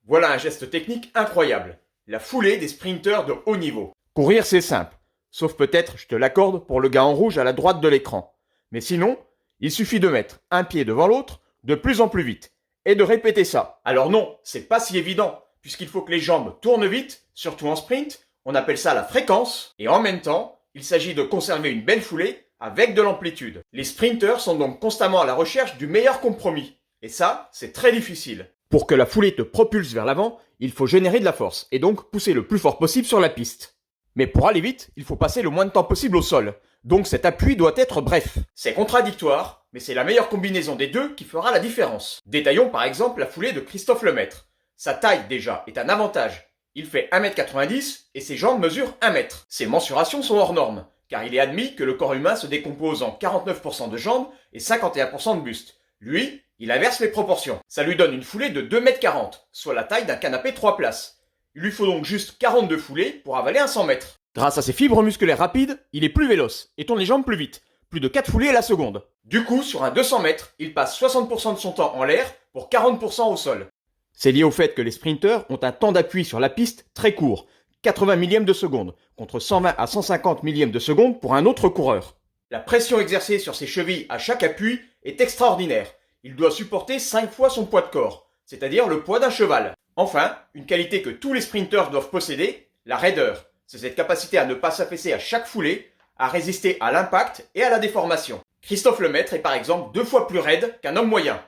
Voilà un geste technique incroyable. La foulée des sprinteurs de haut niveau. Courir, c'est simple. Sauf peut-être, je te l'accorde, pour le gars en rouge à la droite de l'écran. Mais sinon, il suffit de mettre un pied devant l'autre, de plus en plus vite, et de répéter ça. Alors non, c'est pas si évident, puisqu'il faut que les jambes tournent vite, surtout en sprint, on appelle ça la fréquence, et en même temps, il s'agit de conserver une belle foulée avec de l'amplitude. Les sprinteurs sont donc constamment à la recherche du meilleur compromis. Et ça, c'est très difficile. Pour que la foulée te propulse vers l'avant, il faut générer de la force, et donc pousser le plus fort possible sur la piste. Mais pour aller vite, il faut passer le moins de temps possible au sol. Donc cet appui doit être bref. C'est contradictoire, mais c'est la meilleure combinaison des deux qui fera la différence. Détaillons par exemple la foulée de Christophe Lemaitre. Sa taille déjà est un avantage. Il fait 1m90 et ses jambes mesurent 1 m. Ses mensurations sont hors normes, car il est admis que le corps humain se décompose en 49% de jambes et 51% de buste. Lui, il inverse les proportions. Ça lui donne une foulée de 2,40 m, soit la taille d'un canapé 3 places. Il lui faut donc juste 42 foulées pour avaler un 100 mètres. Grâce à ses fibres musculaires rapides, il est plus véloce et tourne les jambes plus vite. Plus de 4 foulées à la seconde. Du coup, sur un 200 mètres, il passe 60% de son temps en l'air pour 40% au sol. C'est lié au fait que les sprinteurs ont un temps d'appui sur la piste très court, 80 millièmes de seconde, contre 120 à 150 millièmes de seconde pour un autre coureur. La pression exercée sur ses chevilles à chaque appui est extraordinaire. Il doit supporter 5 fois son poids de corps, c'est-à-dire le poids d'un cheval. Enfin, une qualité que tous les sprinteurs doivent posséder, la raideur. C'est cette capacité à ne pas s'affaisser à chaque foulée, à résister à l'impact et à la déformation. Christophe Lemaitre est par exemple 2 fois plus raide qu'un homme moyen.